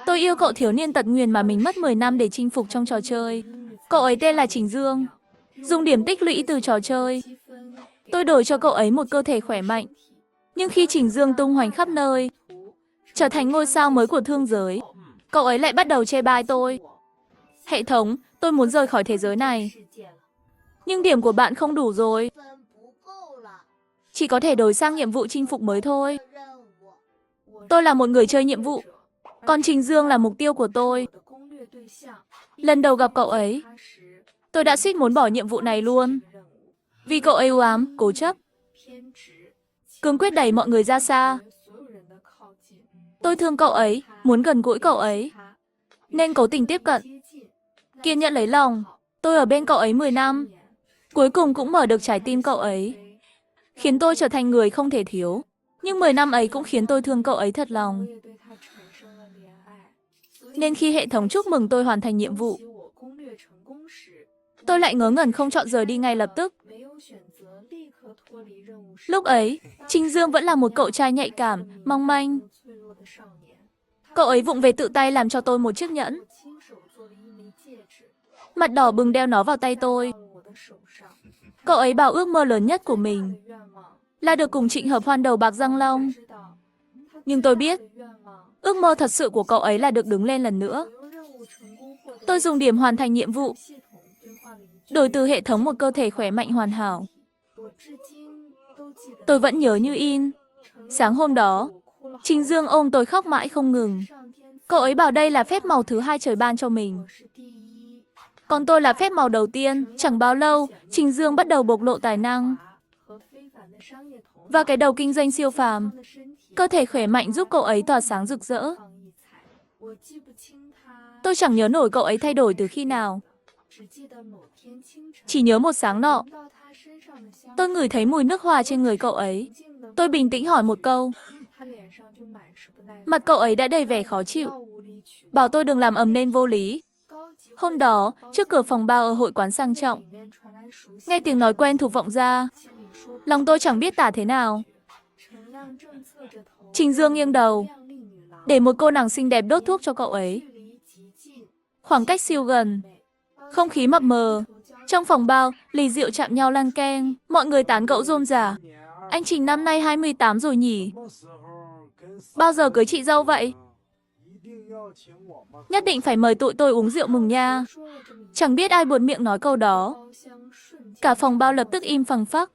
Tôi yêu cậu thiếu niên tật nguyền mà mình mất 10 năm để chinh phục trong trò chơi. Cậu ấy tên là Trình Dương. Dùng điểm tích lũy từ trò chơi, tôi đổi cho cậu ấy một cơ thể khỏe mạnh. Nhưng khi Trình Dương tung hoành khắp nơi, trở thành ngôi sao mới của thương giới, cậu ấy lại bắt đầu chê bai tôi. Hệ thống, tôi muốn rời khỏi thế giới này. Nhưng điểm của bạn không đủ rồi. Chỉ có thể đổi sang nhiệm vụ chinh phục mới thôi. Tôi là một người chơi nhiệm vụ, còn Trình Dương là mục tiêu của tôi. Lần đầu gặp cậu ấy, tôi đã suýt muốn bỏ nhiệm vụ này luôn. Vì cậu ấy u ám, cố chấp, cương quyết đẩy mọi người ra xa. Tôi thương cậu ấy, muốn gần gũi cậu ấy, nên cố tình tiếp cận, kiên nhẫn lấy lòng. Tôi ở bên cậu ấy 10 năm, cuối cùng cũng mở được trái tim cậu ấy, khiến tôi trở thành người không thể thiếu. Nhưng 10 năm ấy cũng khiến tôi thương cậu ấy thật lòng. Nên khi hệ thống chúc mừng tôi hoàn thành nhiệm vụ, tôi lại ngớ ngẩn không chọn rời đi ngay lập tức. Lúc ấy, Trình Dương vẫn là một cậu trai nhạy cảm, mong manh. Cậu ấy vụng về tự tay làm cho tôi một chiếc nhẫn. Mặt đỏ bừng đeo nó vào tay tôi. Cậu ấy bảo ước mơ lớn nhất của mình là được cùng Trịnh Hợp Hoan đầu bạc răng long. Nhưng tôi biết, ước mơ thật sự của cậu ấy là được đứng lên lần nữa. Tôi dùng điểm hoàn thành nhiệm vụ, đổi từ hệ thống một cơ thể khỏe mạnh hoàn hảo. Tôi vẫn nhớ như in. Sáng hôm đó, Trình Dương ôm tôi khóc mãi không ngừng. Cậu ấy bảo đây là phép màu thứ 2 trời ban cho mình. Còn tôi là phép màu đầu tiên. Chẳng bao lâu, Trình Dương bắt đầu bộc lộ tài năng và cái đầu kinh doanh siêu phàm. Cơ thể khỏe mạnh giúp cậu ấy tỏa sáng rực rỡ. Tôi chẳng nhớ nổi cậu ấy thay đổi từ khi nào. Chỉ nhớ một sáng nọ, tôi ngửi thấy mùi nước hoa trên người cậu ấy. Tôi bình tĩnh hỏi một câu. Mặt cậu ấy đã đầy vẻ khó chịu, bảo tôi đừng làm ầm nên vô lý. Hôm đó, trước cửa phòng bao ở hội quán sang trọng, nghe tiếng nói quen thuộc vọng ra. Lòng tôi chẳng biết tả thế nào. Trình Dương nghiêng đầu, để một cô nàng xinh đẹp đốt thuốc cho cậu ấy. Khoảng cách siêu gần, không khí mập mờ. Trong phòng bao, ly rượu chạm nhau lan keng. Mọi người tán gẫu rôm rả. Anh Trình năm nay 28 rồi nhỉ? Bao giờ cưới chị dâu vậy? Nhất định phải mời tụi tôi uống rượu mừng nha. Chẳng biết ai buột miệng nói câu đó. Cả phòng bao lập tức im phăng phắc.